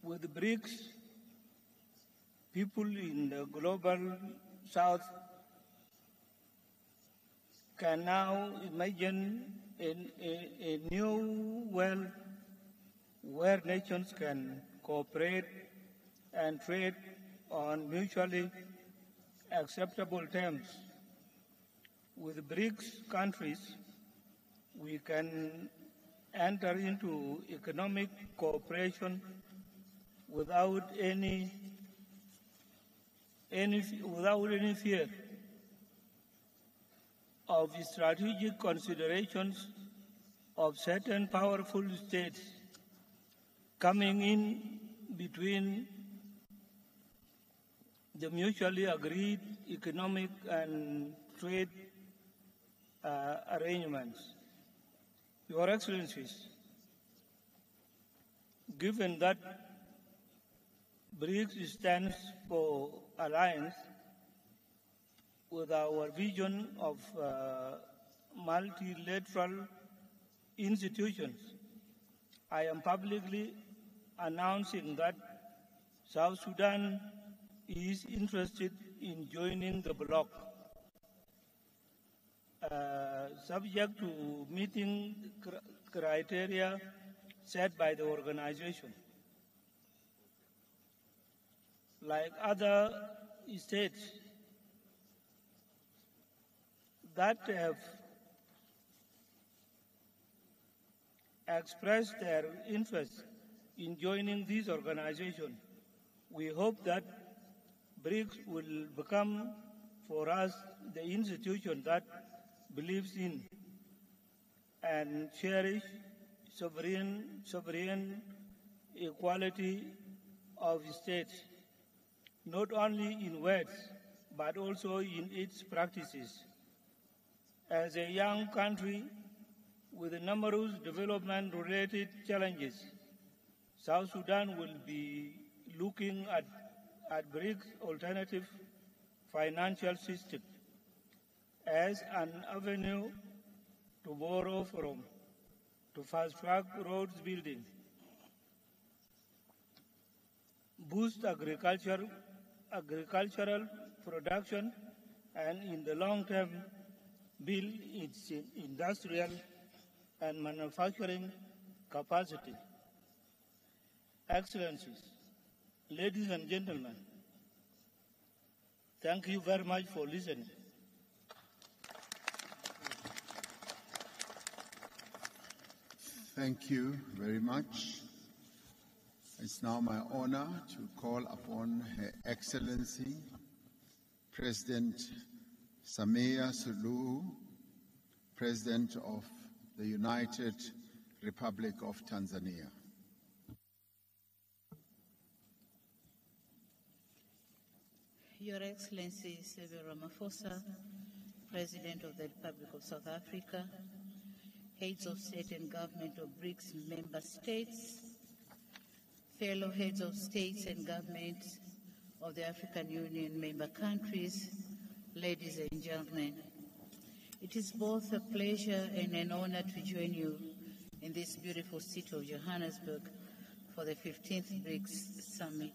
With BRICS, people in the global south can now imagine a new world where nations can cooperate and trade on mutually acceptable terms. With BRICS countries, we can enter into economic cooperation without any fear of strategic considerations of certain powerful states coming in between the mutually agreed economic and trade arrangements. Your Excellencies, given that BRICS stands for alliance with our vision of multilateral institutions, I am publicly announcing that South Sudan is interested in joining the bloc, subject to meeting criteria set by the organization. Like other states that have expressed their interest in joining this organization, we hope that BRICS will become for us the institution that believes in and cherish sovereign equality of states, not only in words, but also in its practices. As a young country with numerous development-related challenges, South Sudan will be looking at BRICS alternative financial system as an avenue to borrow from, to fast-track roads building, boost agricultural production, and in the long term, build its industrial and manufacturing capacity. Excellencies, ladies and gentlemen, thank you very much for listening. Thank you very much. It's now my honor to call upon Her Excellency, President Samia Suluhu, President of the United Republic of Tanzania. Your Excellency Cyril Ramaphosa, President of the Republic of South Africa, heads of state and government of BRICS member states, fellow heads of states and governments of the African Union member countries, ladies and gentlemen, it is both a pleasure and an honor to join you in this beautiful city of Johannesburg for the 15th BRICS Summit.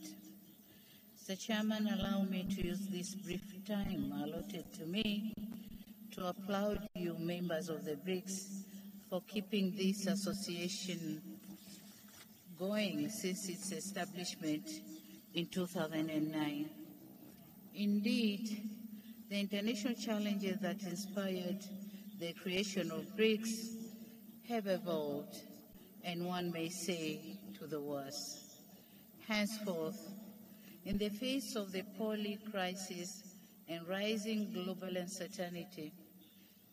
Mr. Chairman, allow me to use this brief time allotted to me to applaud you members of the BRICS for keeping this association going since its establishment in 2009. Indeed, the international challenges that inspired the creation of BRICS have evolved, and one may say to the worse. Henceforth, in the face of the poly crisis and rising global uncertainty,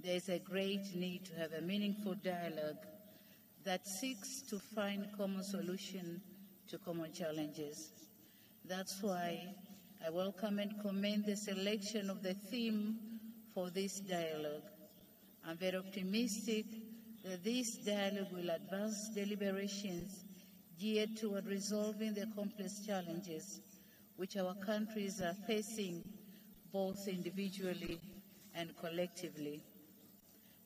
there is a great need to have a meaningful dialogue that seeks to find common solutions to common challenges. That's why I welcome and commend the selection of the theme for this dialogue. I'm very optimistic that this dialogue will advance deliberations geared toward resolving the complex challenges which our countries are facing both individually and collectively.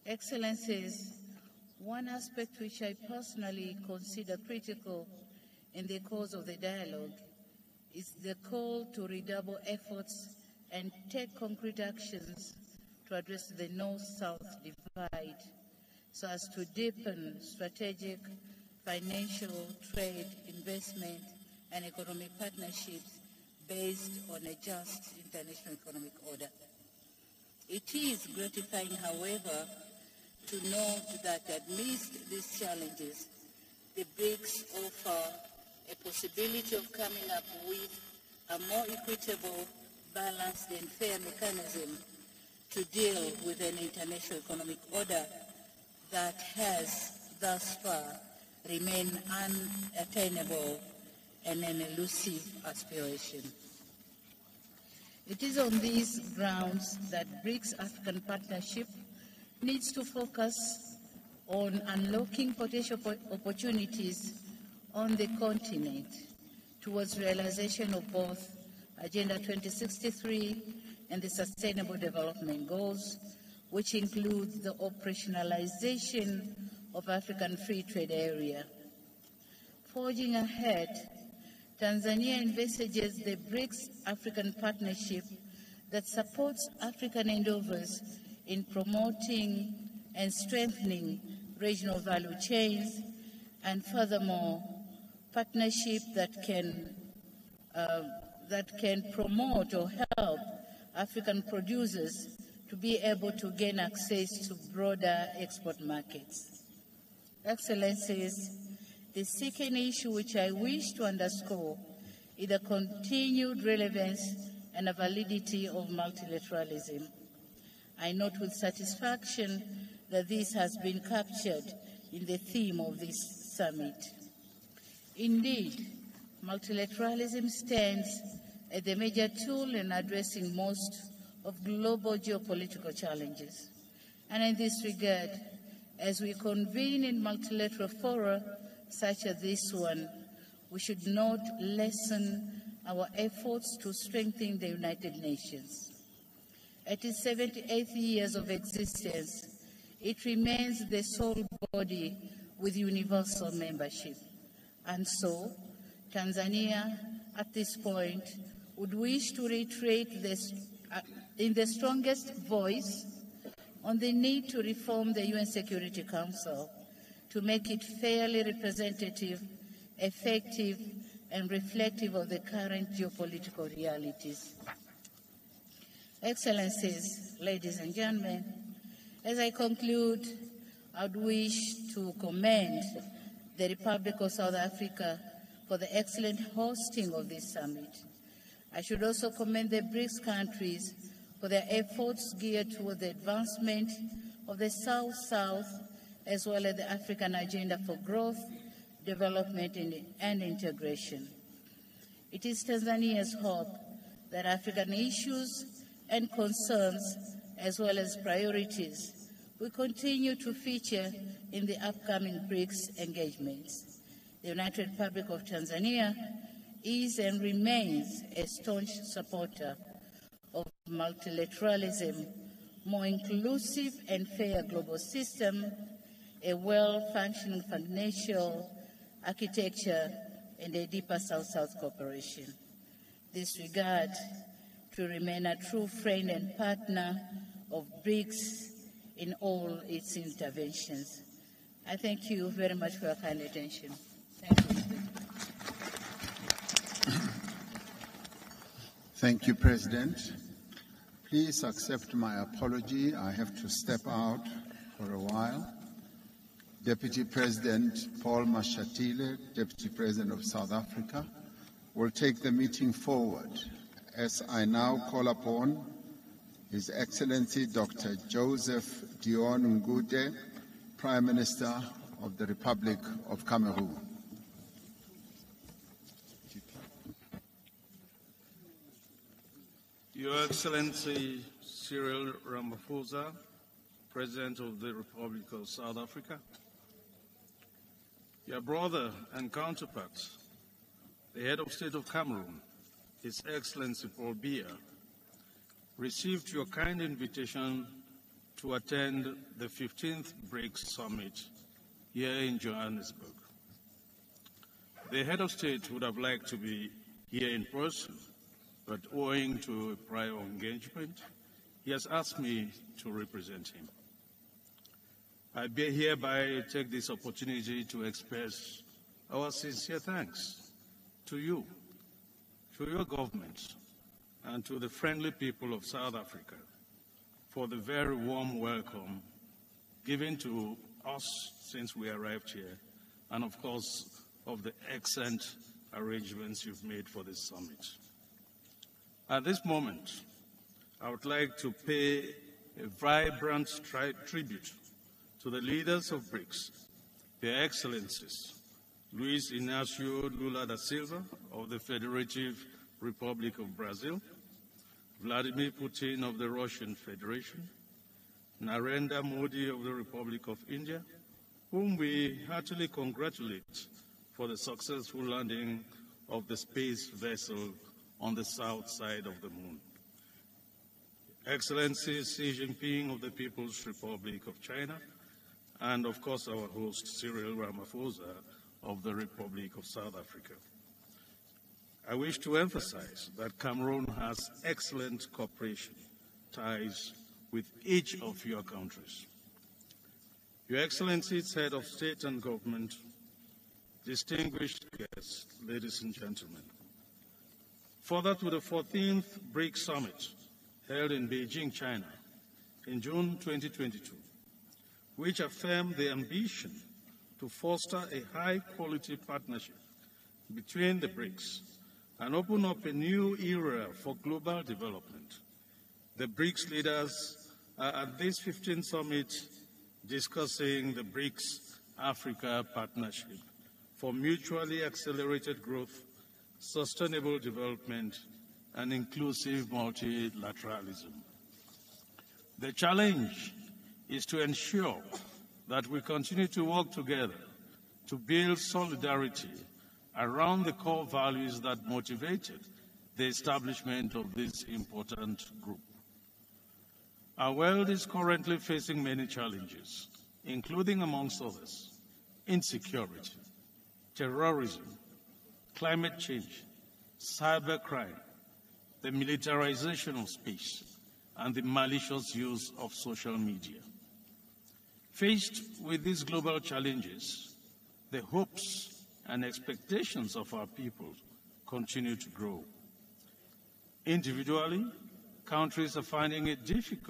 Excellencies, one aspect which I personally consider critical in the course of the dialogue is the call to redouble efforts and take concrete actions to address the North-South divide so as to deepen strategic, financial, trade, investment, and economic partnerships based on a just international economic order. It is gratifying, however, to note that amidst these challenges, the BRICS offer a possibility of coming up with a more equitable, balanced, and fair mechanism to deal with an international economic order that has thus far remained unattainable and an elusive aspiration. It is on these grounds that BRICS African Partnership needs to focus on unlocking potential opportunities on the continent towards realization of both Agenda 2063 and the Sustainable Development Goals, which includes the operationalization of African Free Trade Area. Forging ahead, Tanzania envisages the BRICS African Partnership that supports African endeavors in promoting and strengthening regional value chains, and furthermore, partnership that can promote or help African producers to be able to gain access to broader export markets. Excellencies, the second issue which I wish to underscore is the continued relevance and the validity of multilateralism. I note with satisfaction that this has been captured in the theme of this summit. Indeed, multilateralism stands as the major tool in addressing most of global geopolitical challenges. And in this regard, as we convene in multilateral fora such as this one, we should not lessen our efforts to strengthen the United Nations. At its 78th years of existence, it remains the sole body with universal membership. And so, Tanzania, at this point, would wish to reiterate this, in the strongest voice on the need to reform the UN Security Council to make it fairly representative, effective, and reflective of the current geopolitical realities. Excellencies, ladies and gentlemen, as I conclude, I would wish to commend the Republic of South Africa for the excellent hosting of this summit. I should also commend the BRICS countries for their efforts geared toward the advancement of the South-South as well as the African agenda for growth, development, and integration. It is Tanzania's hope that African issues and concerns, as well as priorities, will continue to feature in the upcoming BRICS engagements. The United Republic of Tanzania is and remains a staunch supporter of multilateralism, more inclusive and fair global system, a well-functioning financial architecture, and a deeper South-South cooperation. This regard to remain a true friend and partner of BRICS in all its interventions. I thank you very much for your kind attention. Thank you. Thank you, President. Please accept my apology. I have to step out for a while. Deputy President Paul Mashatile, Deputy President of South Africa, will take the meeting forward as I now call upon His Excellency Dr. Joseph Dion Ngudi, Prime Minister of the Republic of Cameroon. Your Excellency Cyril Ramaphosa, President of the Republic of South Africa, your brother and counterpart, the Head of State of Cameroon, His Excellency Paul Biya, received your kind invitation to attend the 15th BRICS Summit here in Johannesburg. the head of state would have liked to be here in person, but owing to a prior engagement, he has asked me to represent him. I hereby take this opportunity to express our sincere thanks to you, to your government, and to the friendly people of South Africa for the very warm welcome given to us since we arrived here, and of course, of the excellent arrangements you've made for this summit. At this moment, I would like to pay a vibrant tribute to the leaders of BRICS, Their Excellencies, Luiz Inácio Lula da Silva of the Federative Republic of Brazil, Vladimir Putin of the Russian Federation, Narendra Modi of the Republic of India, whom we heartily congratulate for the successful landing of the space vessel on the south side of the moon. Excellency Xi Jinping of the People's Republic of China, and of course our host Cyril Ramaphosa of the Republic of South Africa. I wish to emphasize that Cameroon has excellent cooperation ties with each of your countries. Your Excellencies, Head of State and Government, distinguished guests, ladies and gentlemen. Further to the 14th BRICS Summit held in Beijing, China, in June 2022, which affirmed the ambition to foster a high-quality partnership between the BRICS and open up a new era for global development. The BRICS leaders are at this 15th summit discussing the BRICS Africa Partnership for mutually accelerated growth, sustainable development, and inclusive multilateralism. The challenge is to ensure that we continue to work together to build solidarity around the core values that motivated the establishment of this important group. Our world is currently facing many challenges, including, amongst others, insecurity, terrorism, climate change, cybercrime, the militarization of space, and the malicious use of social media. Faced with these global challenges, the hopes and expectations of our people continue to grow. Individually, countries are finding it difficult